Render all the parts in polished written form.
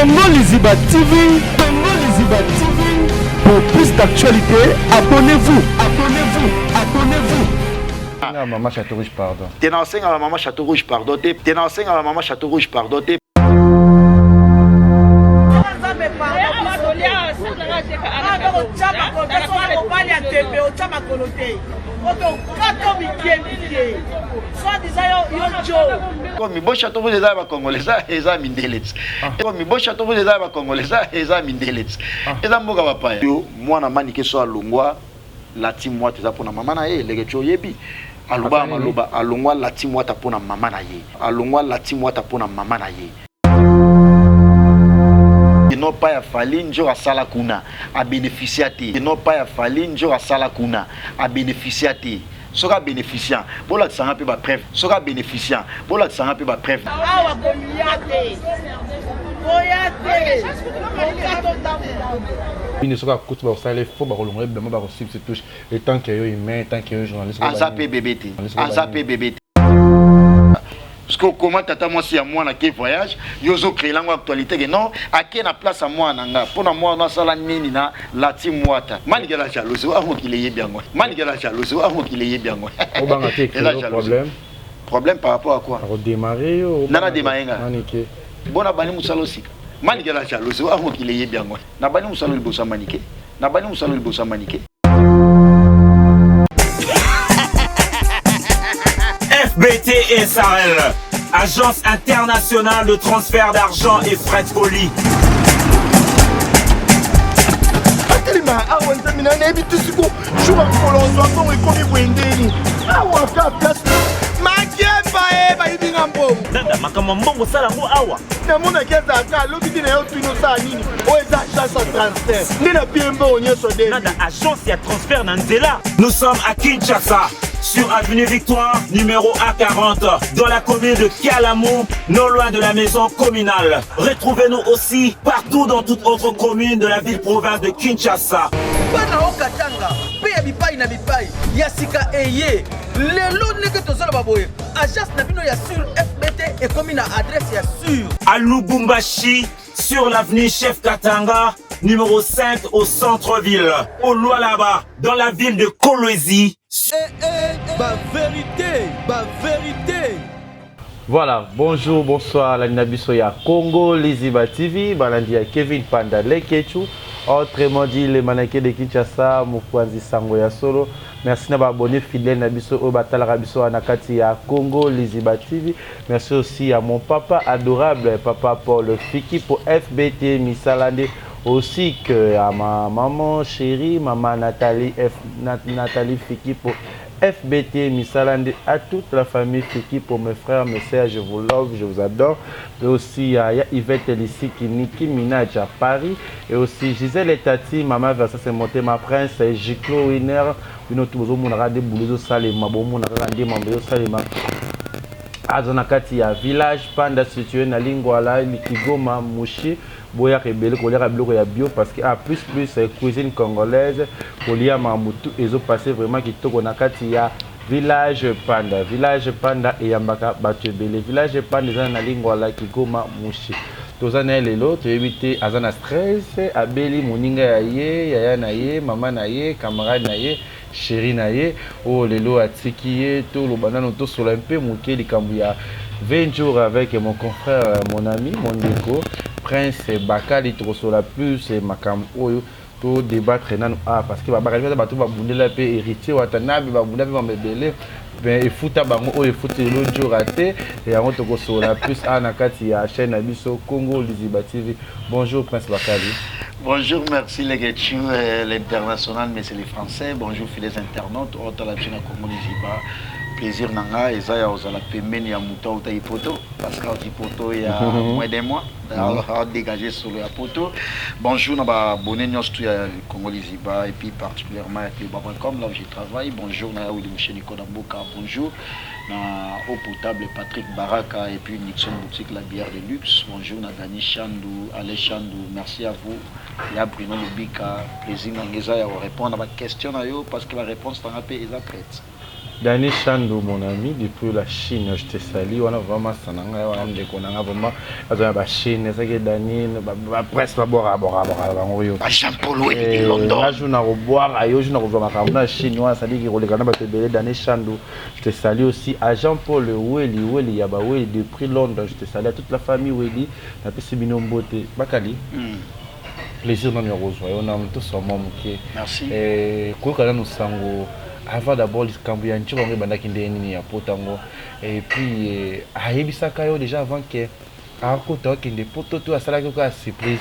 Congo Liziba TV, Congo Liziba TV. Pour plus d'actualité, abonnez-vous, abonnez-vous, abonnez-vous. Maman Château Rouge, pardon. T'es dans 5 à la maman Château Rouge, pardon. T'es dans 5 à la maman Château Rouge, pardon. Comme bon château vous les avez congolais ça et ça mindelets. Comme bon château vous les avez congolais ça et ça mindelets. Et ça mboka papa. Moi na manike so alongwa la team moi teza pona mama na ye legecho yebi. Aluba maluba alongwa la team moi ta pona mama na ye. Alongwa la team moi ta pona mama na ye. Non pas ya fali njo a sala kuna a bénéficiaté. Non pas ya fali njo a sala kuna a bénéficiaté. Soka bénéficiant, pour la sang peu ba preuve. Soka bénéficiant, pour la sang peu ba preuve. Awa komiate. Koyate. Une soka coûte ba ça les faux ba rolongo bien ba reçu se touche et tant que yo humain, tant que yo journaliste. Azapé BBT. Azapé BBT. Parce que comment tata moi si à moi na qui voyage, yozo créer langue actualité que non, à qui na place à moi nanga. Pour na moi na sala nini na la team wata. Manike la jalousie, ah moi qu'il est bien moi. Manike la jalousie, ah moi qu'il est bien moi. Au bangaté problème. Problème par rapport à quoi? À redémarrer yo. Nana démarrer nga. Manike. Bona bani musalo sika. Manike la jalousie, ah moi qu'il est bien moi. Na bani musalo le bossa manike. Na bani musalo le bossa manike. FBT SARL, Agence internationale de transfert d'argent et frais de folie. Nanda makamambongo salango awa. Namona keza ka lokiti na yo twino sa nini? O eza chance transfert. Nina piembo onyeso de. Nanda agence ya transfert na nzela. Nous sommes à Kinshasa, sur avenue Victoire, numéro A40, dans la commune de Kialamou, non loin de la maison communale. Retrouvez-nous aussi partout dans toute autre commune de la ville-province de Kinshasa. Bana okatanga, pe bipai na bipai, yasika eye. Lelo neke tozala baboye. Agence na bino ya sur FBT et commune à adresse ya sur. À Lubumbashi, sur l'avenue Chef Katanga, numéro 5 au centre-ville. Au Lualaba, dans la ville de Kolwezi. Ba vérité, ba vérité. Voilà, bonjour, bonsoir, la Nabiso ya Congo, Liziba TV, Balandi ya Kevin Panda Lekechu, autrement dit les mannequins de Kinshasa, Mukwanzi Sango ya Solo. Merci d'avoir abonné fidèle Nabiso au Batala Rabiso Anakati ya Congo, Liziba TV. Merci aussi à mon papa adorable, papa Paul Fiki pour FBT Misalande. Aussi que à ma maman chérie, maman Nathalie Fiki pour FBT Misalande, à toute la famille Fiki pour mes frères, mes sœurs, je vous love, je vous adore. Et aussi à Yvette Elisiki, Niki Minaj à Paris. Et aussi Gisèle et Tati, maman Versa c'est monté ma prince, Jiclo Winner, une autre chose, mon radé boulozo salima, bon mon radé mambo salima. Azonakati ya village Panda situé na Lingwala, Likigoma, Mouchi. Boya rebelle kolera biloko ya bio parce que plus cuisine congolaise kolia mamutu ezo passer vraiment kitoko na kati ya village Panda et yambaka batebele village Panda za na Lingwala Kigoma Mushi tozana lelo to éviter azana stress abeli moninga ya ye yaya na ye mama na ye camarade na ye chérie na ye o lelo atiki to lo banano to sola un peu moké likambu ya 20 jours avec mon confrère, mon ami, mon déco, Prince Bakali Trosola plus et Makam Oyo, pour débattre parce que Bakali va bouler la paix héritier, Watanabe va bouler va me belé, ben et fouta bango et fouta l'autre jour raté et avant de Trosola plus Anakati ya chaîne Abisso Congo Liziba TV. Bonjour Prince Bakali. Bonjour, merci les Getchou, l'international, mais c'est les Français. Bonjour, fidèles internautes, autant la chaîne Congo Liziba. Plaisir nanga ezaya ozala pembeni ya muta uta ipoto parce que ipoto il y a moins d'un mois alors dégager sur la poto. Bonjour na ba abonné nyonso ya Congo Liziba et puis particulièrement avec Liba.com là où je travaille. Bonjour na Willy Moucheniko Namboka. Bonjour na Eau Potable Patrick Baraka et puis Nixon Boutique la bière de luxe. Bonjour na Dani Chandou, Ale Chandou. Merci à vous. Il y a Bruno Lubika. Plaisir nanga ezaya répondre à ma question na yo parce que la réponse t'en a payé est prête. Dani Chando, mon ami, depuis la Chine, je te salue. On a vraiment ça, on a vraiment la Chine, ça qui est Dani, presque à boire, Jean-Paul Weli de London. Je n'ai boire, je n'ai pas la chinois, ça dit qu'il y a Dani Chando. Je te salue aussi à Jean-Paul Weli, Yaba Weli depuis London. Je te salue à toute la famille Weli. La PC Binombote, Bakali. Plaisir dans nos roses, on a tous un moment qui. Merci. Et quoi nous sango. Avant d'abord les Cambodgiens, tu vas me banda kindeni ya potango. Et puis Aibisaka yo déjà avant que Arkoto kinde poto to asala ko surprise.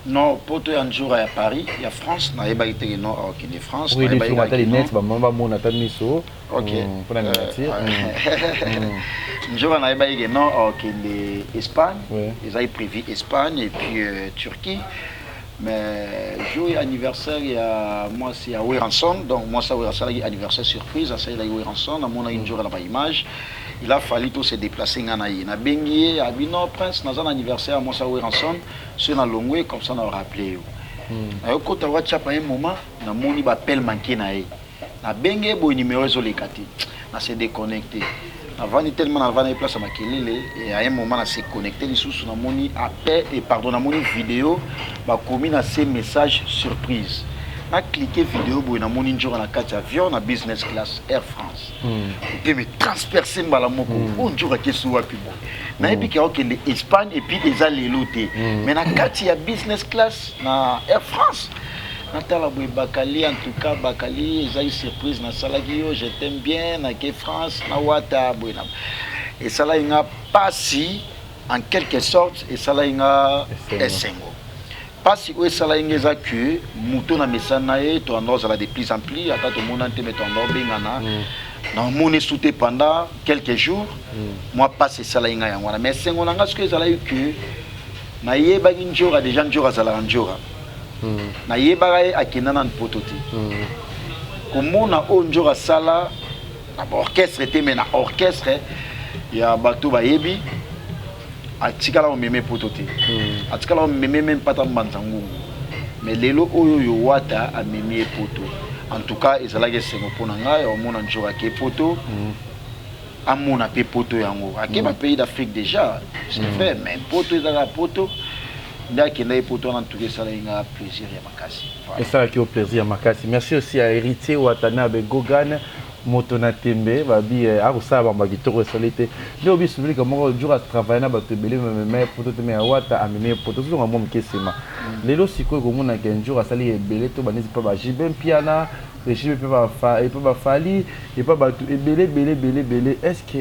Non, poto un jour à Paris, il y a France, na eba été non au Kinde France. Oui, les films à net, ba mamba mona ta miso. OK. Pour la nature. Un jour na eba été non au Kinde Espagne. Oui. Ils avaient prévu Espagne et puis Turquie. Mais jour anniversaire il y a moi c'est à Wiranson, donc moi ça Wiranson anniversaire surprise à ça il y a Wiranson, à mon une jour là image. Il a fallu tout se déplacer nganaï na bengi à Bino Prince dans un anniversaire moi ça Wiranson sur na longwe comme ça on a rappelé. Ayo ko ta WhatsApp à un moment na moni ba appel manqué na e. Na bengi bo numéro zo lekati. Na se déconnecté. Avant tellement avant les places à Makelele et à un moment on s'est connecté les sous na moni appel et pardon na moni vidéo ba commis na ces messages surprise. Na cliquer vidéo bo na moni njora na carte avion na business class Air France. Et me transpercer mbala moko on njora ke sou wapi bo. Na ebi ke okende Espagne et puis eza leloté. Mais na carte ya business class na Air France. Natala Boy Bakali, en tout cas, Bakali, ils ont eu surprise dans Salagio, je t'aime bien, na ke France, na Wata, Boynam. Et ça là, il n'a pas si, en quelque sorte, et ça là, il a Essengo. Pas si, où ça là, il a que, Mouton na Messanae, toi, on a de plus en plus, à tout le monde, tu mets ton nom, Bengana. Non, mon est sauté pendant quelques jours, moi, pas c'est ça là, il a mais Essengo, on a ce que ça là, que, na yé, baginjora, des gens, jora, ça là, njora. Na yebara akina na pototi komona onjora sala na orchestre te mais na orchestre ya bato ba yebi atikala o meme pototi atikala o meme même pata mbanzangu mais lelo oyo yo wata a meme poto en tout cas ezala ke sengo pona nga ya omona njora ke poto amona pe poto yango akeba pays d'Afrique déjà c'est fait mais poto ezala poto. Plaisir et ça qui au plaisir makasi. Merci aussi à Héritier Watanabe Gogan Motona Tembe babi a ça ba magitoro solité mais obi souveli comment jour à travailler na ba tebele mais poto te mais wata amene poto so ngamo mkesema lelo siko ko mona ke jour asali ebele to banisi pa ba jibem piana et pas fali et pas belé est-ce que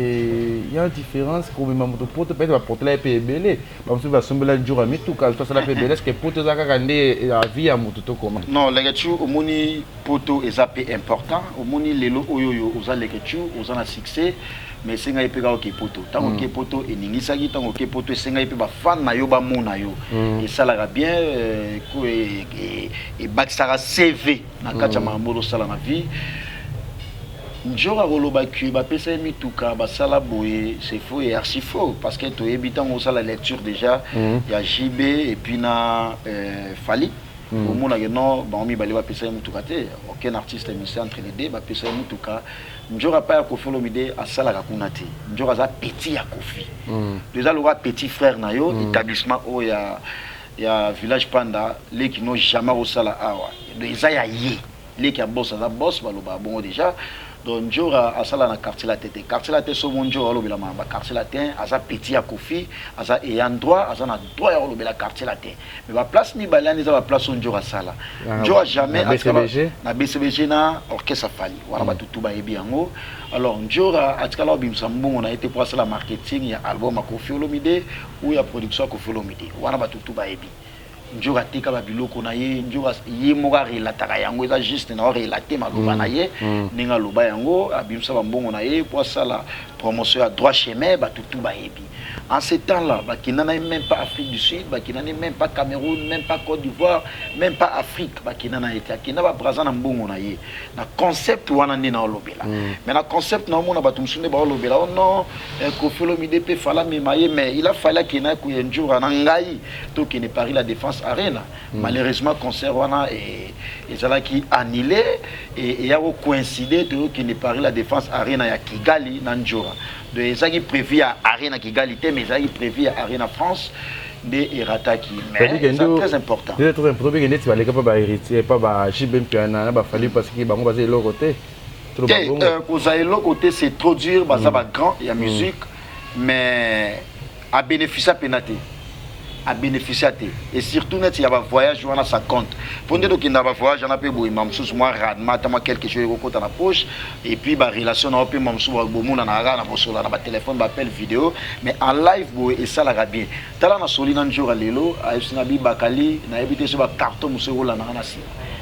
y a une différence comme même pour peut être pour la paix belé parce que va sembler un jour à tout cas ça la paix belé est-ce que pour te ça gagner la vie à moto comment non les gars au moni poto est zappé important au moni lelo oyoyo aux les gars aux en a succès mais c'est ngai pega ok poto tant ok poto et ningisa ki tant ok poto c'est ngai pe ba fan na yo ba mona yo et ça la bien et baksara CV na kacha mambo sala na vie njora roloba ki ba pesa mi tuka ba sala boye c'est faux et archi faux parce que to ebitant au sala lecture déjà il y a JB et puis na Fali au monde que non ba mi ba le ba pesa mi tuka te aucun artiste musicien entre les deux ba pesa mi tuka njora pa ya Koffi Olomide asala ka kuna te njora za petit ya Koffi déjà le petit frère na yo établissement o ya village Panda les qui n'ont jamais au sala awa déjà ya yé les qui a boss za boss ba lo ba bon déjà donc njora asala na quartier la tête so mon njora lo bela ma quartier la tête asa petit ya Koffi asa et endroit asa na droit ya lo bela quartier la tête mais ba place ni balani za ba place njora sala njora jamais na BCBG na orchestre Fali wala ba tutu ba yebi yango alors njora atikala bimsa mbongo na été pour la marketing ya album Koffi Olomide ou ya production Koffi Olomide wala ba tutu ba yebi njora teka ba biloko na ye njora ye moka relataka yango eza juste na relater maloba na ye ninga loba yango abimsa ba mbongo na ye pour ça la promotion à droit chemin ba tutu ba yebi En ces temps-là, qui n'en a même pas Afrique du Sud, qui n'en a même pas Cameroun, même pas Côte d'Ivoire, même pas Afrique, qui n'en a été, qui n'a pas Brazza Nambongo na ye. Na concept wana ndi na olobela. Mais na concept na mona batumsune ba olobela. Oh non, Koffi Olomide pe fala memaye, mais il a fallu qu'il na ku yenjura na ngai to qui ne Paris la Défense Arena. Malheureusement concert wana et cela qui annulé et y a coïncidé to qui ne Paris la Défense Arena ya Kigali na njura. De ça qui prévu à Arena Kigali mais ça qui prévu à Arena France de Erataki. Mais c'est très important. C'est très important que tu vas les capables d'hériter pas bah JB Piana ba fallu parce que bah on va dire l'autre côté. Trop bon. L'autre côté c'est trop dur, bah ça va grand, il y a musique mais à bénéficier à pénaté. À bénéficier et surtout net il y a un voyage on a ça compte pour dire qu'il y a un voyage on a peu boy mam sous moi radma tama quelque chose au côté dans la poche et puis ba relation on a peu mam sous bomu na na bosola na ba téléphone ba appel vidéo mais en live boy et ça la bien tala na soli na njora lelo a sinabi bakali na ebité sur ba carton musola na na si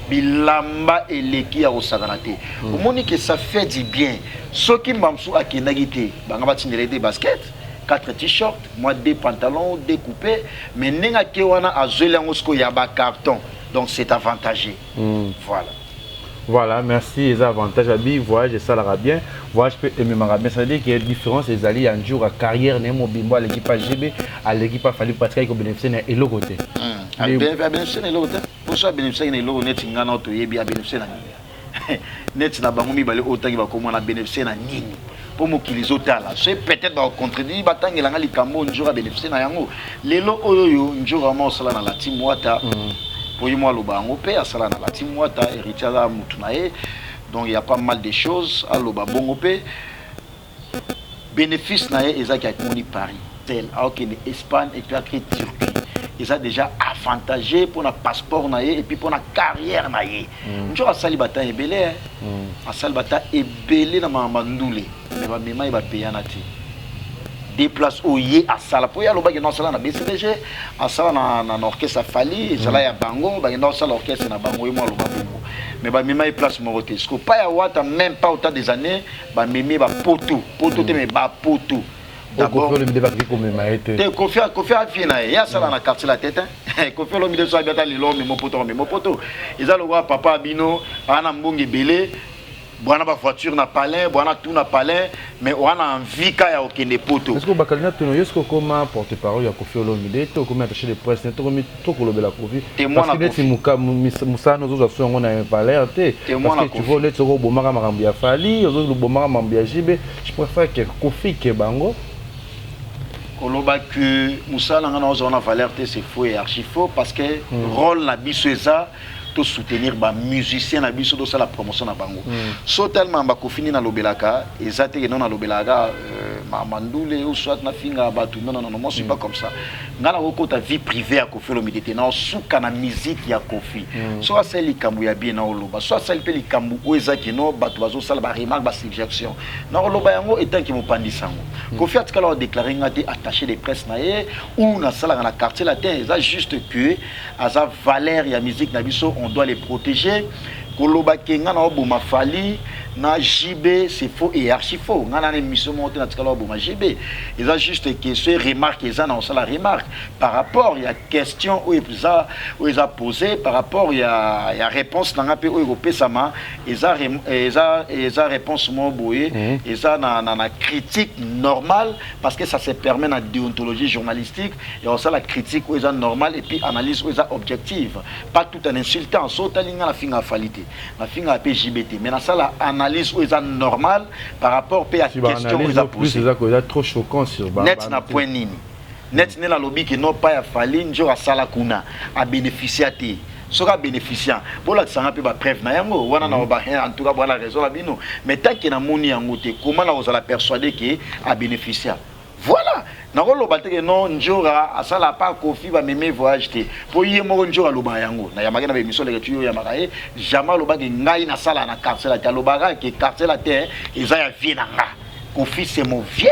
bilamba eleki ya osaganate au moni que ça fait du bien ceux qui mam sous akenagité banga ba tindele des basket 4 t-shirts, moi 2 pantalons, 2 coupés, mais n'enga kewana a zelangosko yaba carton, donc c'est avantagé. Voilà. Voilà, merci. Les avantages à bien voyage, ça l'ira bien. Voyage peut aimer bien. Ça veut dire qu'il y a une différence. Les alliés un jour à carrière, némo bimbo à l'équipe AGB, à l'équipe a fallu pratiquer comme bénéficier et l'autre côté. Bénéficier et l'autre côté. Pour ça bénéficier et l'autre net ngana to yebi à bénéficier na. Net na bangomi balé autant qui va comment na bénéficier na nini. Pour m'utiliser là c'est peut-être dans contredit batangela nga likambo njora bénéficier na yango lelo oyo njora mo sala na la team wata pour moi le bango pe asala na la team wata héritier la mutunae donc il y a pas mal de choses à loba bongo pe bénéfice na ezaki a moni Paris tel ok Espagne et puis après Turquie ils ont déjà avantagé pour notre passeport et puis pour notre carrière naie. Nous avons sali bata ebelé, a sali bata ebelé na mandoulé, mais ba mema iba payer nati. Déplace au yé à sala pour y aller au bas non sala na BCDG, à sala na orchestre Fali, sala ya bango, ba non sala orchestre na bango et moi le bango. Mais ba mema place moroté. Ce que pas ya wata même pas autant des années, ba meme ba poto te mais ba poto. D'abord, Koffi Olomide va vivre comme maître. Koffi a fini. Il y a ça dans la quartier la tête. Koffi Olomide soit bien dans l'homme, mon poteau. Ils ont le roi papa Abino, Anna Mbongi Belé, Boana ba voiture na palais, Boana tout na palais, mais on a envie qu'il y a aucun poteau. Est-ce que Bakalina Tono, est-ce que comment porte-parole à Koffi Olomide, tout comme attaché de presse, tout comme tout comme le Koffi. Parce que si Moussa nous autres on a un palais, parce que tu vois les Toro Bomara Marambia Fali, les autres Bomara Marambia JB, je préfère que Koffi que Bango. Koloba que Moussa on a valeur c'est faux et archi faux parce que rôle la bisoeza to soutenir ba musicien na biso do la promotion na bango so tellement ba ko fini na lobelaka ezate non na lobelaka mandoule ou soit na finga batu non moi je suis pas comme ça ngana ko ta vie privée à Koffi Olomide na suka na musique ya Koffi so asali kambu ya bien na oloba so asali pe likambu o ezaki no batu bazo sala ba remarque ba suggestion na oloba yango etant ki mo pandisango Koffi atikala a déclaré ngati attaché de presse na ye ou na sala na quartier latin ça juste que asa valeur ya musique na biso on doit les protéger. Koloba kenga na oboma Fali na JB c'est faux et archi faux. Ngana na mission monter na tikala oboma JB. Ils ont juste que ce remarque ils ont ça la remarque par rapport il y a question où ils a posé par rapport il y a réponse na ngape européen sama ils a réponse mo boye ils a na critique normale parce que ça se permet na déontologie journalistique et on ça la critique où ils a normal et puis analyse où ils a objective pas tout en insultant sotalinga la finga falité la finga PJBT mais na ça la analyse où ils a normal par rapport à la question où ils a posé c'est trop choquant sur net na point nini net ne la lobby qui non pas ya Fali njo a sala kuna a bénéficiaté sera bénéficiant pour la sanga pe ba preuve na yango wana na ba en tout cas voilà raison la bino mais tant que na moni yango te comment la osala persuader que a bénéficiant voilà nakolo bateke non njora asala pa Koffi ba meme voyage te po yemo njora loba yango na yamaka na émission le tuyo yamaka e jamais loba ke ngai na sala na quartier la loba ke quartier la terre eza ya vie na nga Koffi c'est mon vieux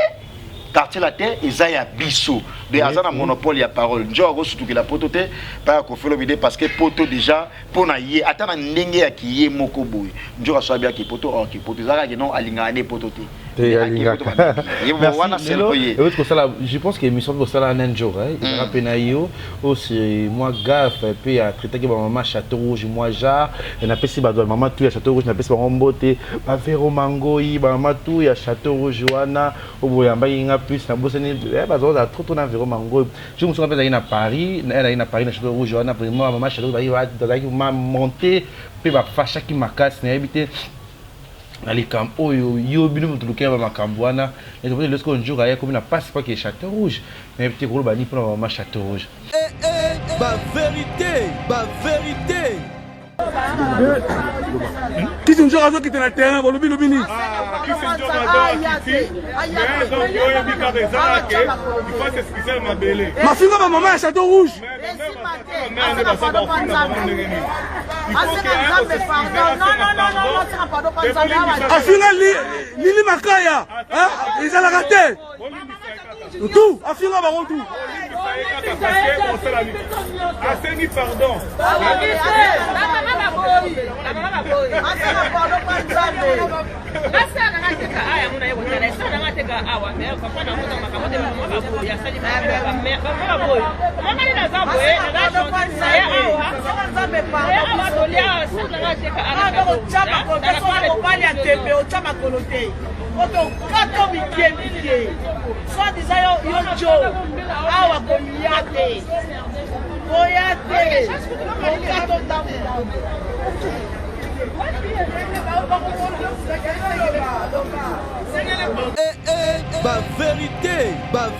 quartier la terre eza ya biso de azana monopole ya parole njora go surtout que la poto te pa Koffi Olomide parce que poto déjà pona ye atana ndenge ya kiye moko boy njora so bien ki poto o ki poto zaka ke non alinga ne poto te Je pense que l'émission de ça un jour il rappelle aussi moi gaffe puis à traiter que maman Château Rouge moi jar et n'a pas si maman tout à Château Rouge n'a pas si beauté ba Véro Mangoï maman tout à Château Rouge Joana au boyamba inga plus na bosani ba zo da trop na Véro Mangoï je me souviens à Paris elle à Paris na Château Rouge Joana vraiment maman Château Rouge va m'a monter puis va faire chaque macasse n'a habité ali kam oyo yo bino mutuluke ba makambwana et donc lorsque un jour aya comme na passe pas que Château Rouge mais petit gros bani pour maman Château Rouge ba vérité Qui c'est un joueur qui était dans le terrain pour le Bilobini? Qui c'est un joueur qui était dans le terrain? Il faut s'expliquer ma belle. Ma fille, ma maman à Château Rouge. Afina Lili Makaya. Ils ont la raté. Tout, Afina Baron tout. Asseni, pardon.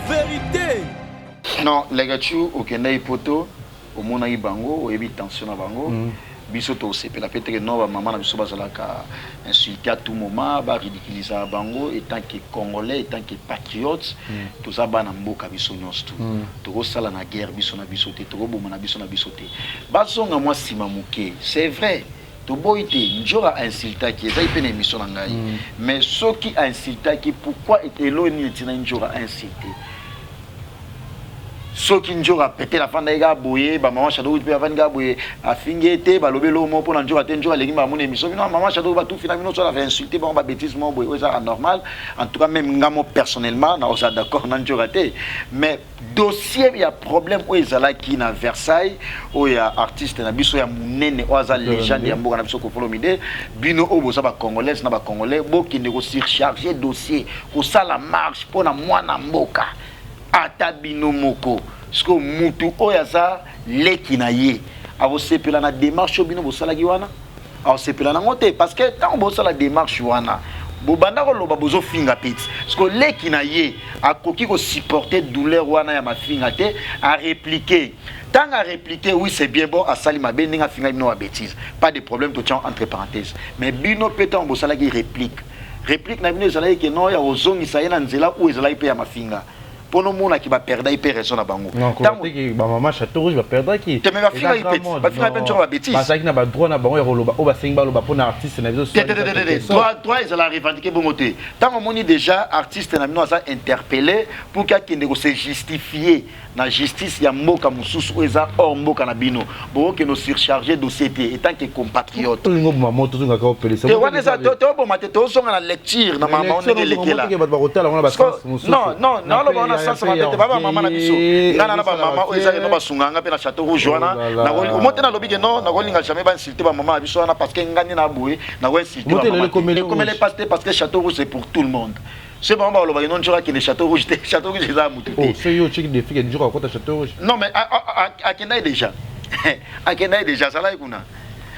vérité. Non, les gars, au Kenya, poto, au monde a bango, au évi tension à bango. Bisoto c'est la peut-être que non maman na biso bazala ka insulter à tout moment ba ridiculiser bango étant que congolais étant que patriotes tout ça ba na mboka biso nyonso to sala na guerre biso na biso te to boma na biso te bazonga moi sima muke c'est vrai to boité njora insulter qui ça ipene émission na ngai mais ceux qui insulter qui pourquoi était loni tina njora insulter soki njora pété la fin d'aiga boyer ba maman Château Rouge pe avant ga boyer a fingete ba lobelo mo pour njora te njora lengi ba mon émission non maman Château ba tout finalement so la fait insulter ba bêtise mo boyer ça normal en tout cas même ngamo personnellement na osa d'accord na njora te mais dossier il y a problème o ezala ki na Versailles o ya artiste na biso ya munene o za légende ya mboka na biso ko folomide bino o boza ba congolais na ba congolais bo ki ne ko surcharger dossier ko sala marche pour na mwana mboka ata bino moko sko mutu oyaza leki na ye avo sepela na démarche bino bosala ki wana avo sepela na ngote parce que tant bosala démarche wana bobanda ko loba bozo finga peti sko leki na ye akoki ko supporter douleur wana ya mafinga te a répliquer tant à répliquer oui c'est bien bon à sali mabe ninga finga bino wa bêtise pas de problème tout entre parenthèses mais bino petan bosala ki réplique na bino ezala ki non ya ozongi sa yena nzela ou ezala pe ya mafinga pour nous qui va perdre il peut raison na bango tant que maman Château Rouge va perdre qui te mais va finir il peut va finir peine sur la bêtise parce qu'il n'a pas droit na bango ya loba o ba senga loba pour artiste na biso toi ils la revendiquer bon côté tant on dit déjà artiste na bino ça interpellé pour qu'il ne se justifier na justice ya mboka mususu eza hors mboka na bino bon que nos surcharger dossier étant que compatriote ngo maman tout nga ka pelé te wana ça to bon maté to songa na lecture na maman on est leké là non sasa matete baba mama na biso ngana na ba mama oza no basunganga pe na Château Rouge wana na ko motena lobi ke non na ko linga jamais ba insulter ba mama biso wana parce que ngani na boye na ko insulter ba mama comme les pasteur parce que Château Rouge c'est pour tout le monde c'est bon ba loba non njora ki le Château Rouge za mutu oh c'est yo chic de fille njora ko ta Château Rouge non mais à Kenya déjà ça là ikuna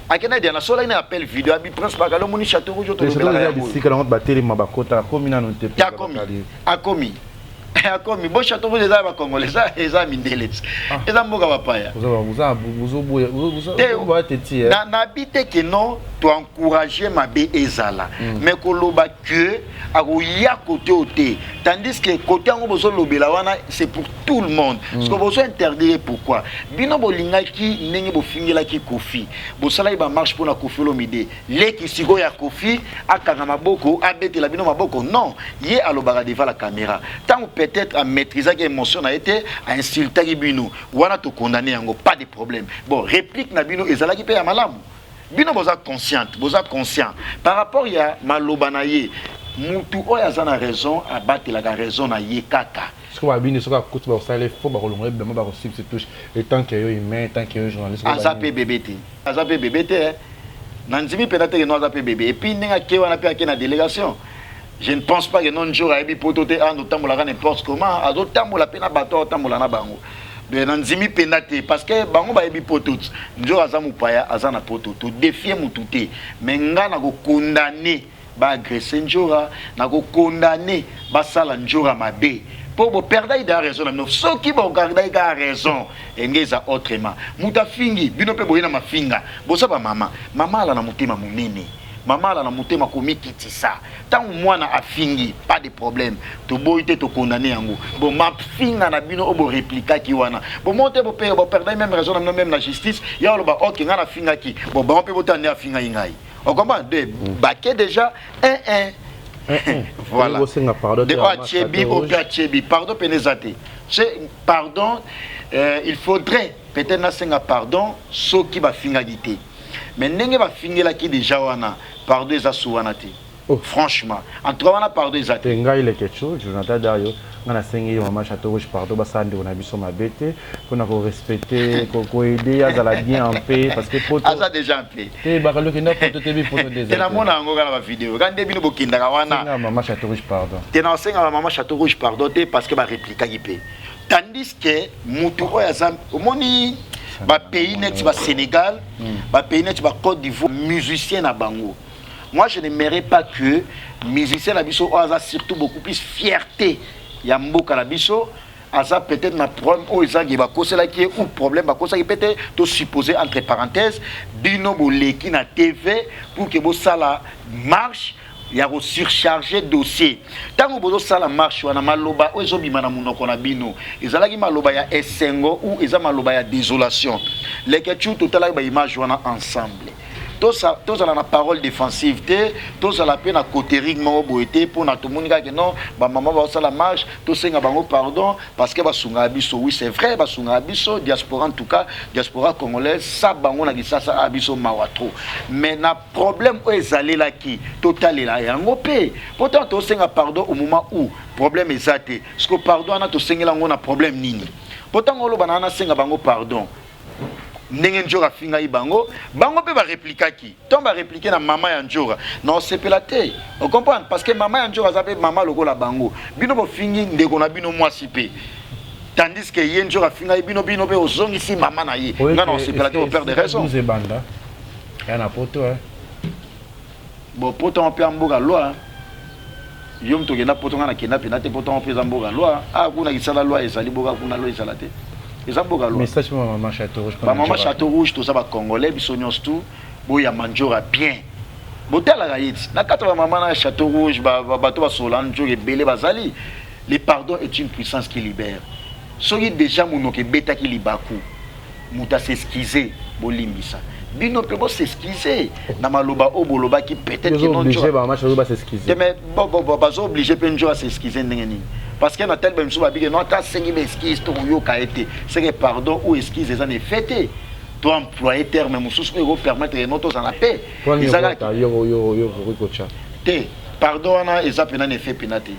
akena dia na sola ina appel vidéo abi prince bagalo moni Château Rouge to lobela ya bisika na bateli mabakota komi na nonte akomi bo Château Rouge za ba congolais za mindelets eza mboka bapaya na bite que non to encourager mabe ezala mais ko loba que akoya côté oté tandis que côté ngo bozo lobela wana c'est pour tout le monde parce que bozo interdire pourquoi bino bolingaki ndenge bofingela ki Kofi bosala ba marche pour na Kofi Olomide leki siko ya Kofi akanga maboko abetela bino maboko non ye alobaka devant la caméra tant peut-être à maîtriser que émotion a été à insulter bino wana to condamner yango pas de problème bon réplique na bino ezala ki pe ya malamu bino boza conscient par rapport ya maloba na ye mutu oyo aza na raison abatelaka raison na ye kaka. Ce que babine ce que coûte ba ça les faut ba kolonga bien ba se touche et tant que yo humain tant que yo journaliste aza pe bébé Nanzimi peut-être que nous avons bébé et puis n'enga ke wana pe akena délégation. Je ne pense pas que non jour a ebi potote en tambola n'importe comment a d'autres tambola pena bato tambola na bango. De Nanzimi penate parce que bango ba ebi potote njo azamu paya azana pototo défier mututé mais nga na ko condamner ba agresser njora na ko condamner ba sala njora mabe. Pour vous perdre il a raison mais ceux qui vont garder il a raison engeza autrement muta fingi bino pe boyena mafinga bosa ba mama ala na mutema munene mama ala na mutema komikitisa tant mwana afingi pas de problème to boyite to condamner yango bon ma finga na bino obo répliquer ki wana bon monte bo pe bo perdre même raison même la justice ya lo ba OK ngana finga ki bon ba on peut botaner afinga ingai on comprend de baquet déjà 1-1. Voilà. Pardon, Pénézate. Pardon, il faudrait peut-être un pardon, ce qui va finalité. Mais n'est pas fini là qui déjà wana pardon les asouanati. Franchement, en trois wana pardon les athées. Tenga il est quelque chose. Jonathan Dario, on a signé maman Château Rouge pardon, bah ça on a vu son ma bête, qu'on a respecté, qu'on aider, à la bien en paix parce que pour. Ah ça déjà en paix. Eh bah le qui n'a pas tout été pour des. T'es na mona ngo la vidéo. Quand début no bokinda wana. Maman Château Rouge pardon. T'es na senga maman Château Rouge pardon parce que ba répliquer qui tandis que mutu oyazam omoni ba pays net ba Sénégal, ba pays net ba Côte d'Ivoire musicien na bango. Moi je n'aimerais pas que musicien na biso oza surtout beaucoup plus fierté ya mboka na biso asa peut-être na problème o ezangi ba kosela ki ou problème ba kosela ki peut-être to supposer entre parenthèses bino boleki na TV pour que bo sala marche ya ko surcharger dossier tango bozo sala marche wana maloba ozo bima na munoko na bino ezalaki maloba ya esengo ou eza maloba ya désolation leke tu total ba image wana ensemble tous à la parole défensive tous à la peine à côté rigmo boité pour na tout monde que non ba maman va ça la marche tous senga bango pardon parce que ba sunga biso oui c'est vrai ba sunga biso diaspora en tout cas diaspora congolaise ça bango na ça abiso mawatro mais na problème o ezalé là qui total là yango pe pourtant tous senga pardon au moment où problème ezate ce que pardon na to senga là on a problème nini pourtant on lo banana senga bango pardon ndenge njora finga ibango bango pe ba répliquer ki tomba répliquer na mama ya njora non c'est pelate on comprend parce que mama ya njora zape mama loko la bango bino bo fingi ndeko na bino mwasi pe tandis que ye njora finga bino pe ozongi si mama na ye nga non c'est pelate au père de raison nous banda ya na poto hein bon poto on peut amboka loi yom to gena poto nga na kena penate poto on peut amboka loi ah kuna kisala loi ezali boka kuna loi ezalate. Message pour maman Château Rouge. Maman Château Rouge, tout ça va congolais, bisognos tout, boya manjora bien. Botel la gaïti. Na kata maman Château Rouge, bato ba solanjo et belé bazali. Le pardon est une puissance qui libère. Soki déjà monoke beta qui libaku. Muta s'excuser, bolimbisa. Bino pe bo s'excuser. Na maloba oboloba qui peut-être que non. Obligé maman Château Rouge s'excuser. Mais bazo obligé pe njora s'excuser ndengeni. Parce que na tel ben souba bige non ta sengi excuse to yo ka été c'est que pardon ou excuse les années fêté toi employer terme mususu ko permettre que notre en paix ezalaki yo kocha te pardon na eza pena ne fait penate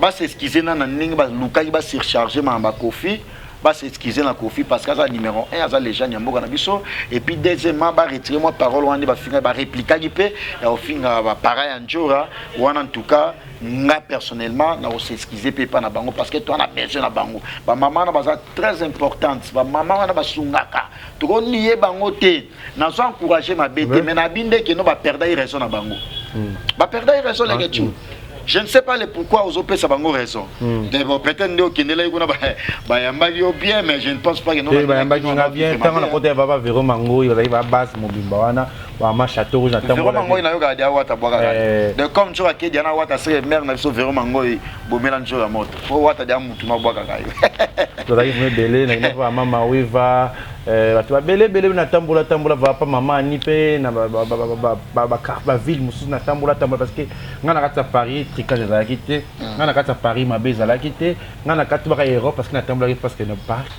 ba s'excuser na ningi ba lukaki ba surcharger ma kofi ba s'excuser na kofi parce que ça numéro 1 aza les gens nyamboka na biso et puis deuxièmement ba retirer moi parole wana ba finga ba répliquer gipe ya ofinga ba pareil en jora wana en tout cas nga personnellement na s'excuser pe pas na bango parce que toi on a besoin na bango ba maman na baza très importante ba maman na ba sungaka to ko nié bango te na so encourager ma bête mais na binde que no ba perdre raison na bango ba perdre raison les gars. Je ne sais pas le pourquoi aux OP ça va avoir raison. Peut-être que nous avons bien, mais je ne pense pas que nous avons bien. Tant qu'on a côté va Véro Mango, il va base Mobimbawana, va Château Rouge. Véro Mango, il a eu à Wata Boga. De comme tu as dit, Diana Wata, c'est mère, n'a pas Véro Mango, il mélange la mode. Pour Wata Diamutuma Boga. Tu as dit, Belé, n'a pas maman, oui, va. Tu vas belé na tambola va pas maman ni pe na ba ville musu na tambola parce que ngana kata Paris trika za quitté ngana kata Paris ma beza la quitté ngana kata ba Europe parce que na tambola parce que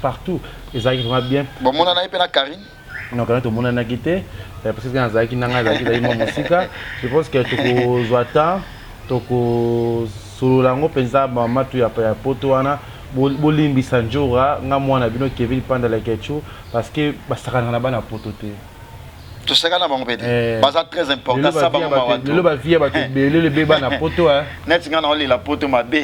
partout ils arrivent vraiment bien bon mona na ipena Karine non quand tout monde na quitté parce que ngana za ki nanga za ki mo musika je pense que tu ko zoata toko solo lango penza mama tu ya poto wana bolimbisa njora nga mwana bino Kevin Panda Lekechu parce que basakana na bana poto te tout ça na bango pete baza très important ça bango mawato le ba via ba le beba na poto hein net nga na oli la poto mabe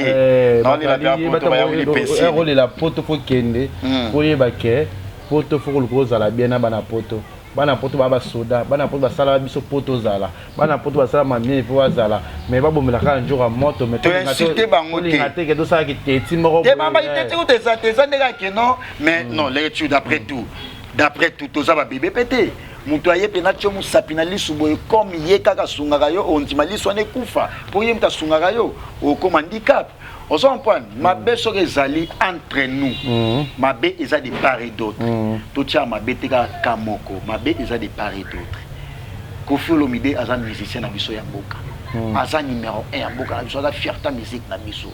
na oli la poto ba ya oli pesi oli la poto fo kende fo yeba ke poto fo ko zala bien na bana poto baba soda bana poto basala biso poto zala bana poto basala mamie fo zala mais ba bomela ka njora moto mais to insulter bango te ngate ke do sa ki teti moko te mama itete ko te za ndeka ke non mais non l'étude d'après tout to za ba bébé pété mutu aye pena tio musapina lisu boye comme ye kaka sungaka yo ondima lisu ane kufa po ye mta sungaka yo okoma handicap ozo mpone mabe soki ezali entre nous mabe eza de part et d'autre totia mabe te kaka moko mabe eza de part et d'autre Koffi Olomide aza musicien na biso ya mboka aza numéro 1 ya mboka na biso aza fierté musique na biso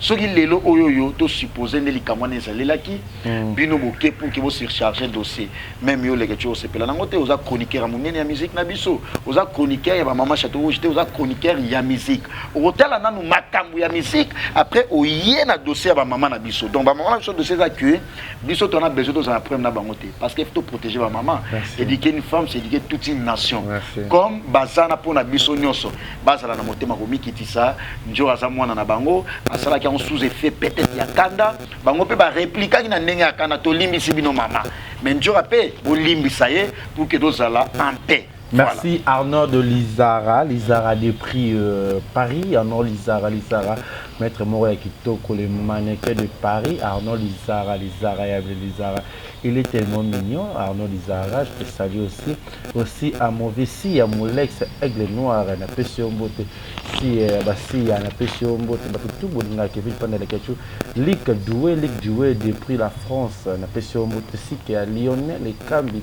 soki lelo oyoyo to supposé ne likamwana ezalelaki bino boke pour que vous surcharger dossier même yo leke tio sepela nango te oza chroniqueur monene ya musique na biso oza chroniqueur ya ba mama Château Rouge te oza chroniqueur ya musique otala nanu makambu ya musique après oye na dossier ya ba mama na biso donc ba mama na biso dossier za que biso to na besoin de ça problème na bango te parce que faut protéger ba mama éduquer une femme c'est éduquer toute une nation comme bazana pour na biso nyonso bazala na motema ko mikitisa njo aza mwana na bango asala on sous effet peut-être ya kanda bango pe ba répliquer na ndenge ya kanda to limbisi bino mama mais njora pe bo limbisa ye pour que dozala en paix. Merci voilà. Arnaud de Lizara des prix Paris, Arnaud Lizara, maître Moroya Kitoko, le mannequin de Paris, Arnaud Lizara, il est tellement mignon, Arnaud Lizara, je te salue aussi à mon vessie, à mon ex aigle noir, na pêche en beauté, si à la pêche en beauté, tout le monde qui vit pendant la question, Ligue doué des prix la France, na pêche en beauté, si qui à Lyonnais, les Cambi,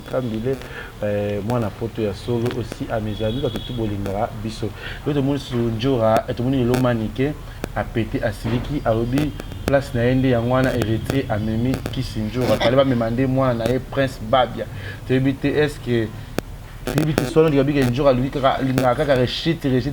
moi na poto ya solo aussi à mes amis, tout le monde biso, tout le monde sur Njora, et tout le monde l'omanique, a pété à Siliki, à Obi, place na yende ya mwana héritier a memi Kisinjora, fallait pas me demander moi na Prince Babia, tu est-ce que Philippe Solon dit que Njora lui n'a qu'à réchiter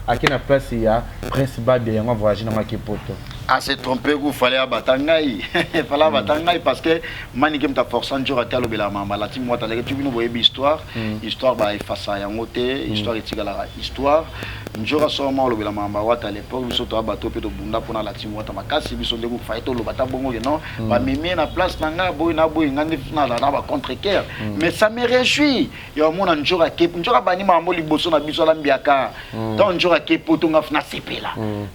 à quelle place il y a Prince Babia yango voyager na makepoto. Ah, c'est trompé, il fallait abattre il fallait abattre parce que Manique m'a forcé un jour à terre la maman. La team moi t'as tu veux nous voir histoire, histoire bah effacer à yangoté, histoire éthique la histoire. Un jour à ce moment le la maman à l'époque nous sommes abattus peu de bunda pour la team moi t'as ma casse ils sont des groupes fight le bata bongo non, bah mimi na place nanga boy na ba contre cœur. Mais ça me réjouit. Il y a mon un jour à Cape, un jour à bani maman liboso na biso la mbiaka. Dans un jour à Cape poto ngaf na sepela.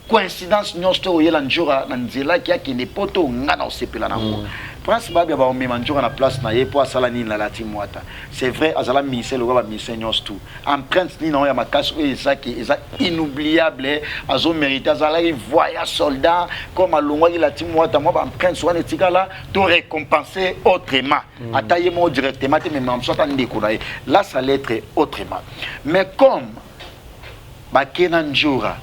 Coïncidence nyosto yela njora na nzela ki akende poto ngana osepela nango Prince Babia ba omema njora na place na ye po asala nini na lati mwata c'est vrai azala ministère le ba ministère nyos tout en prince ni na ya makasi o ezaki eza inoubliable azo mériter azala i voyage soldat comme alongwa ki lati mwata moi ba prince wana etikala to récompenser autrement ataye mo directement te même soit ndeko na ye là ça l'être autrement mais comme ba kenan njora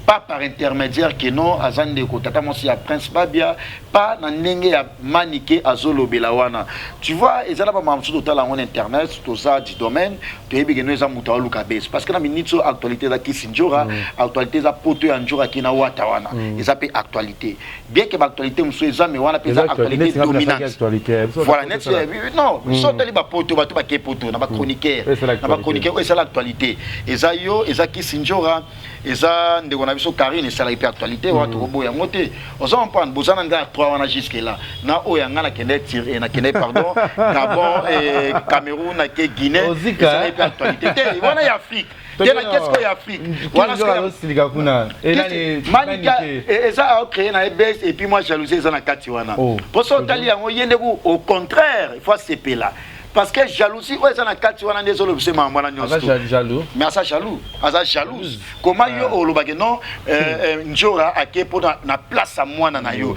pas par intermédiaire que non azande ko tata mosi ya Prince Babia pas na ndenge ya manique azolo belawana tu vois ezala ba mamsu total en internet tout ça du domaine to yebi que nous za muta luka base parce que na minute actualité za Kisinjora actualité za poto ya njora kina wata wana eza pe actualité bien que ba actualité muso eza me wana pe za actualité dominante voilà net non so tali ba poto ba to ba ke poto na ba chroniqueur eza l'actualité eza yo eza Kisinjora eza ndeko na biso Karine c'est l'actualité wa to boya moté ozo comprendre bozana nga 3 wana jusque là na oyanga na kende tirer na kende pardon Gabon et Cameroun na ke Guinée c'est l'actualité wana ya Afrique qu'est-ce qu'il y a Afrique voilà ce qu'il y a kuna et ça a créé na EBS et puis moi jalousie ça na kati wana pour ça tali yango yende au contraire il faut se là parce que jalousie ouais ça na kati wana ndezolo bise mama na nyonso jaloux mais asa jalouse comment yo olobake non njora akepo na place à mwana na yo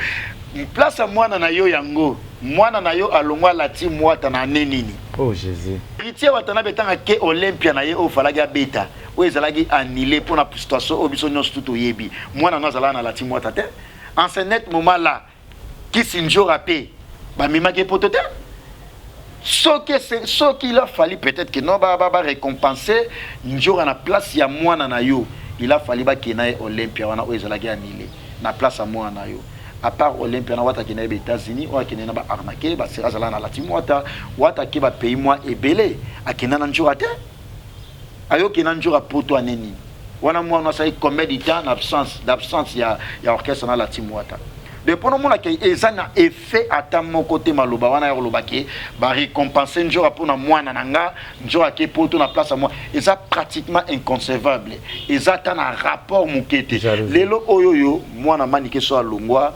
place à mwana na yo yango mwana na yo alongwa lati mwata na nenini oh Jésus héritier watana betanga ke Olympia na ye o falaki beta o ezalaki annulé pour la situation obiso nyonso tout yebi mwana na zala na lati mwata te en ce net moment là Kisinjora pe ba mimaki potote ce qu'il a fallu peut-être que non ba récompenser njora na place ya mwana na yo il a fallu qu'il y ait Olympia wana ezalaki annulé na place à moi na yo. À part Olympia na wata kina les États-Unis ou kina ba arnaqué ba sera zala na lati wata ki ba pays moi ebelé akina na njura te ayo kina njura poto aneni wana moi na sai combien de temps d'absence ya orchestre na lati wata depuis le moment que ezana effet à mon côté maloba wana yoloba ke ba récompenser njura pour na moi na nga njura ke poto na place à moi et ça pratiquement inconcevable et ça ta na rapport mukete lelo oyoyo moi na manike so alongwa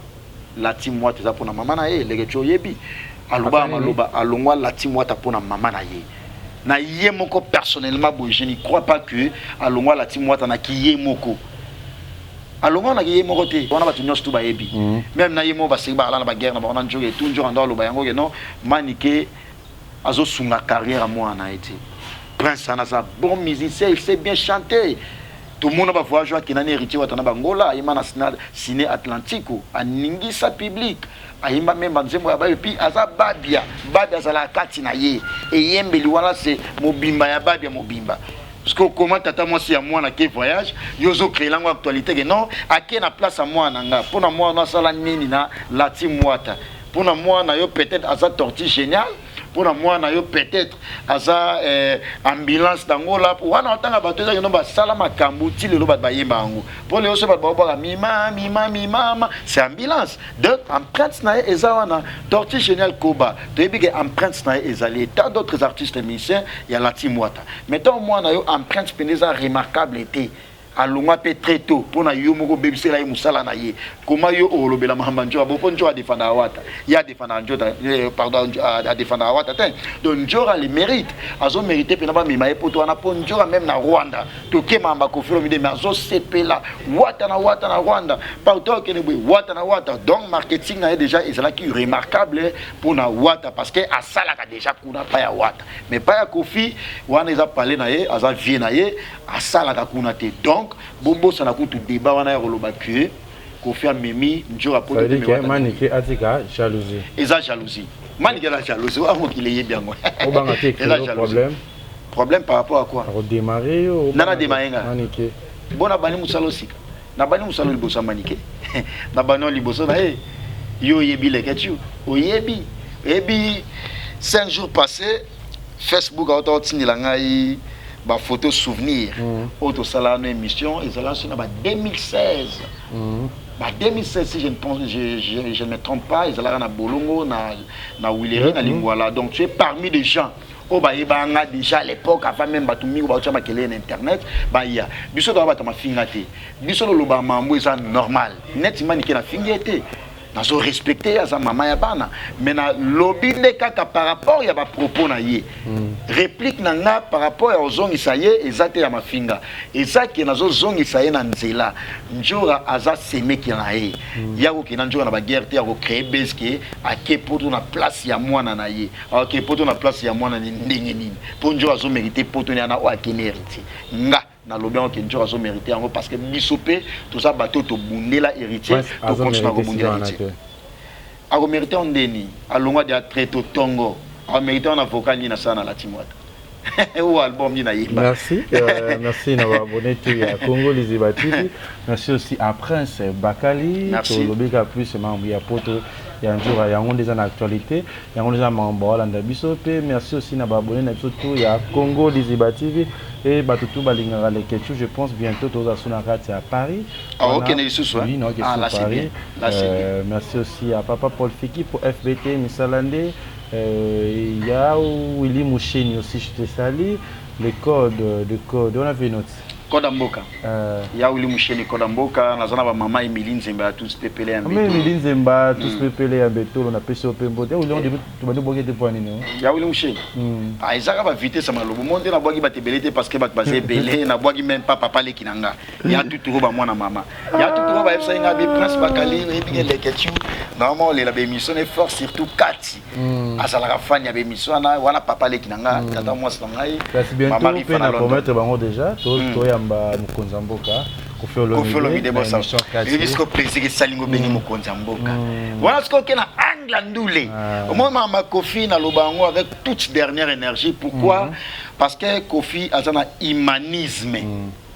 la team moi tu pour na maman na ye les gens yebi aluba maloba alongwa la team moi pour na maman na ye na ye moko personnellement bo je ne crois pas que alongwa la team moi na ki ye moko alongwa na ki ye moko te wana ba tunyo stu ba yebi même na ye mo ba se ba la na ba guerre na ba na njoge tout njoga ndo loba yango ke non manike azo sunga carrière moi na été Prince ana sa bon musicien il sait bien chanter. Tout le monde va voir jouer qui n'a héritier watana bangola il m'a ciné Atlantico a ningisa public a imba même banzembo ya ba et puis aza babia za la kati na ye et yembeli wana c'est mobimba ya babia mobimba parce que comment tata moi si à moi na ke voyage yozo créer langue actualité que non a ke na place à moi nanga pour na moi na sala nini na la team wata pour na moi na yo peut-être aza tortue génial pour moi na yo peut-être aza ambulance dangola wana otanga bato za nomba sala makambu ti lelo bat bayemba ngo pour les so bat ba mima c'est ambulance donc empreinte na eza wana tortue génial koba to yebi ke empreinte na ezali tant d'autres artistes musiciens ya la team wata mettons moi na yo empreinte peneza remarquable était alongwa pe très tôt pona yo moko bebisela ye musala na ye comment yo olobela mahamba njora bo ponjo a défendre wata ya défendre njota pardon a défendre wata ten donc njora le mérite azo mériter pena ba mima e poto wana ponjora même na Rwanda to kema kofiro mide mais azo sepela wata na Rwanda partout que ne wata na wata donc marketing na déjà ezala qui remarquable pour na wata parce que asala ka déjà kuna pa ya wata mais pa ya Kofi wana eza parler na ye aza vie na ye asala ka kuna te donc bombo ça na kutu débat wana yoloba que Kofi Amemi njora poto de manike atika jalousie eza jalousie manike la jalousie wa mo qu'il est bien moi o banga te problème par rapport à quoi redémarrer nana démarrer manike bona bani musalo sika na bani musalo liboso manike na bani liboso na yo yebi le ketu o yebi 5 jours passés Facebook a autant la ngai ba photo souvenir auto sala une émission et ça sur 2016 2016 si je ne pense je ne me trompe pas ils allaient na bolongo na Willery na Lingwala donc tu es parmi des gens au baïbanga déjà à l'époque avant même batumi ba tchama kele na internet ba ya biso do ba ta mafingate biso lo ba mambo ça normal net manike na fingete na so respecter à sa maman ya bana mais na lobby de kaka par rapport ya ba propos na ye réplique nanga par rapport aux zongi saye ezate ya mafinga ezaki na zo zongi saye na nzela njora aza seme ki na ye ya ko kina njora na ba guerre te ya ko créer beske a ke poto na place ya mwana na ye a ke poto na place ya mwana ndenge nini po njora zo mériter poto na o akeneriti nga na lobian que njora zo mériter yango parce que bisopé tout ça bateau to bundela héritier to continue à bundela héritier a mériter on deni alonga de traito tongo a mériter on avocat ni na sana la timwata ou album ni na yimba merci merci na abonné tu ya Congo Liziba TV merci aussi à Prince Bakali to lobika plus membre ya poto ya njura yango déjà na actualité yango déjà membre la ndabiso pe merci aussi na abonné na biso ya Congo Liziba TV et batutu balingara le kechu je pense bientôt toza suna kati à Paris OK na isusu oui non que là c'est bien là c'est bien merci aussi à papa Paul Fiki pour FBT Misalande il y a Willy Moucheni aussi je te salue les codes on a vu notre Kodamboka. Ya Willy Moucheni Kodamboka, na zona ba mama Emily Nzemba tous pepele en beto. Mais Emily Nzemba tous pepele en beto, on a pêché au pembo. Et Willy tu vas boire des points non. Ya Willy Moucheni. Ah ezaka ba vitesse sama lobo monde na boagi ba tebelete parce que ba basé belé na boagi même pas papa le kinanga. Ya tout ba mwana mama. Ya tout ba epsa nga bi Prince Bakali et bien les ketu. Normalement les la émission est fort surtout Kati. Asala ka fanya ba émission na wana papa le kinanga tata moi ça ngai. Maman ri fana promettre bango déjà to mba Mukonzamboka Kofolo de bossa il risque plaisir salingo beni Mukonzamboka voilà ce qu'on a angle ndule au moment ma Kofi na lobango avec toute dernière énergie pourquoi parce que Kofi a un humanisme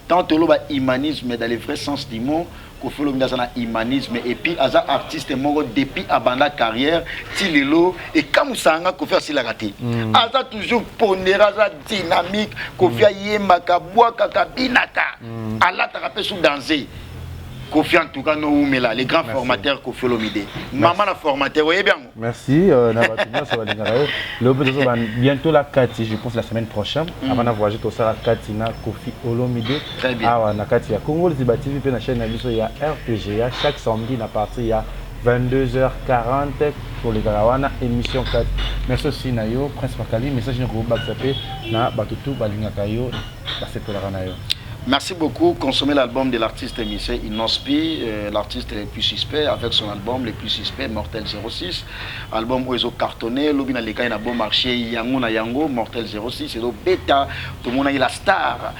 tant que l'on humanisme dans le vrai sens du mot, Koffi Olomide a un humanisme et puis as un artiste mort depuis abandon carrière, Tilelo et comme ça a Koffi aussi la raté. As toujours pondéré, as dynamique, Koffi a yemaka bois kakabinaka, Allah t'a rappelé sous danger. Koffi en tout cas nous là les grands formateurs Koffi Olomide. Maman la formateur, voyez bien. Merci ça va bientôt la Kati, je pense la semaine prochaine avant d'avoir tout ça la Katina Koffi Olomide. Très bien. Ah na Kati ya Congo Liziba TV pe na chaîne na biso ya RPGA chaque samedi à partir ya 22h40 pour les Garawana émission 4. Merci aussi Nayo Prince Makali message na groupe WhatsApp na batutu balingaka yo basekolaka na yo. Merci beaucoup. Consommez l'album de l'artiste émissé Inospi, l'artiste le plus suspect, avec son album le plus suspect, Mortel 06. Album où ils ont cartonné, l'obina les gars, il a bon marché, Yango na Yango, Mortel 06, et donc Beta, tout le monde a eu la star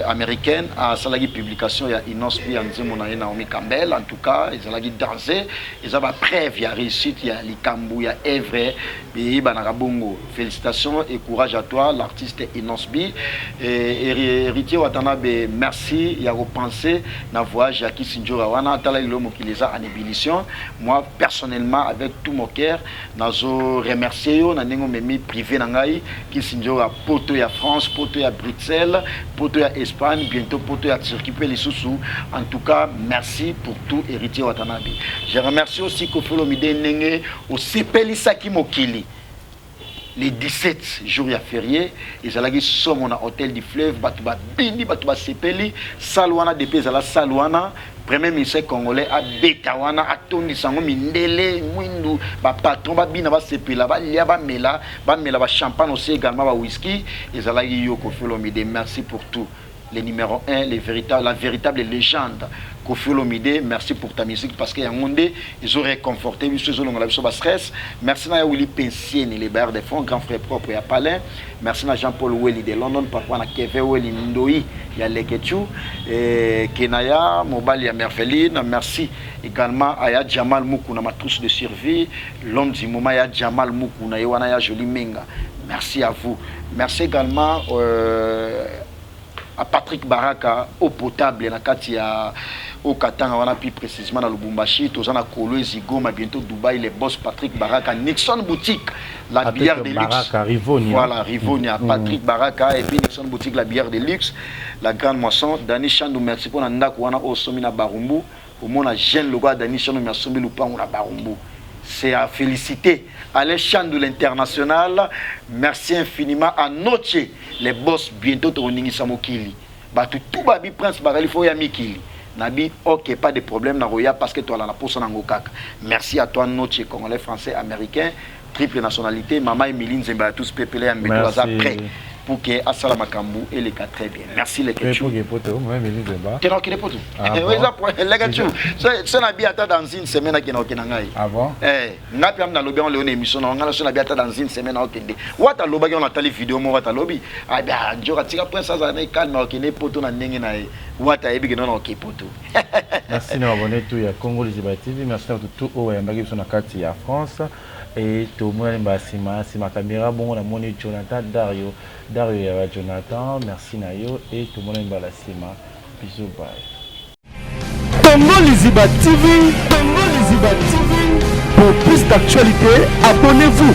américaine, à Salagi Publication, il y a Inospi, Naomi Campbell, en tout cas, ils ont dansé, ils ont preuve, il y a réussite, il y a Likambu, il y a Evre, et Banarabongo. Félicitations et courage à toi, l'artiste Inospi, et héritier Watanabe. Merci, il y a repensé na voyage à Kisinjora wana tala l'homme qui les a en ébullition. Moi personnellement avec tout mon cœur nazo remercier yo na nengo memi privé na ngai Kisinjora poto ya France, poto ya Bruxelles, poto ya Espagne, bientôt poto ya Turquie pe les sous. En tout cas, merci pour tout héritier Watanabe. Je remercie aussi Koffi Olomide Nenge au Sepelisaki Mokili. Les 17 jours fériés, ils allaient sur mon hôtel du fleuve, Batouba Bini, Batouba Sepeli, Salouana, depuis la Salouana, premier ministre congolais à Betawana, à Tony Sango, Mindele, Mwindu, patron, Bina, Sepela, Liaba Mela, Mela, champagne aussi également, whisky, ils allaient yo Koffi Olomide. Merci pour tout. Le numéro 1, la véritable légende. Koffi Olomide, merci pour ta musique parce qu'il y a un monde, ils ont réconforté, ils ont stress. Merci à Willy Pensien, les bailleurs de fonds, grand frère propre et à Palin. Merci à Jean-Paul Welly de London, papa à Kevin Welly Ndoi, il y a Lekechu, Kenaya, Mobali à Merveline. Merci également à Jamal Moukou, ma trousse de survie, l'homme du moment, à Jamal Moukou, à Joli Menga. Merci à vous. Merci également à Patrick Baraka, eau potable, au Katanga, on a plus précisément dans le Lubumbashi, tous en a Kolo, Zigoma, bientôt Dubaï, les boss Patrick Baraka, Nixon Boutique, la bière de luxe. Baraka, Rivonia. Voilà, Rivonia, Patrick Baraka, et puis Nixon Boutique, la bière de luxe, la grande moisson. Dani Chandou, merci pour Nanda, on a au Somina Barumbu, au monde a gêne le gars, Dani Chandou, merci pour Lupin, on a Barumbu. C'est à féliciter. Alain Chandou, l'international, merci infiniment à Noche, les boss, bientôt au Ningisa Mokili. Tout babi Prince Barali, il faut y aller Mikili. Nabi, ok, pas de problème, Naroya, parce que toi, là, la poste en Angokak. Merci à toi, Noche, Congolais, Français, Américain, triple nationalité, Maman Emiline Zemba, tous pépélés, un météo prêt pour que Assala Makambu et les cas très bien. Merci les Ketchou. Tu n'as aucun poteau. Les Ketchou, c'est un biata dans une semaine à Kenangai. Ah bon? N'a pas dans l'obé, on l'a émission, on a un biata dans une semaine à Okende. What a l'obé, on a télé vidéo, on va lobby. Ah bien, Djora Tika Prince, ça n'est calme, ok, les poteaux n'a n'engagé. What a ébi, non, ok, poteau. Merci de m'abonner tout, il y a Congo Liziba TV, merci à tout, oh, il y a un sur la carte, il y a France. Et tout le monde c'est ma caméra, bon, on a mon Jonathan, Dario, Jonathan, merci Nayo, et tout le monde est la Sima. Bisous, bye. Congo Liziba TV, pour plus d'actualité, abonnez-vous.